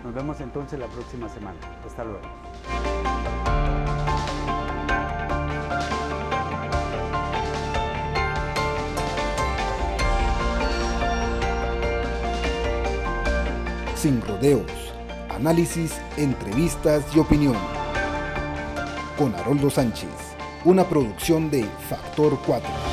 Nos vemos entonces la próxima semana. Hasta luego. Sin rodeos, análisis, entrevistas y opinión. Con Haroldo Sánchez, una producción de Factor 4.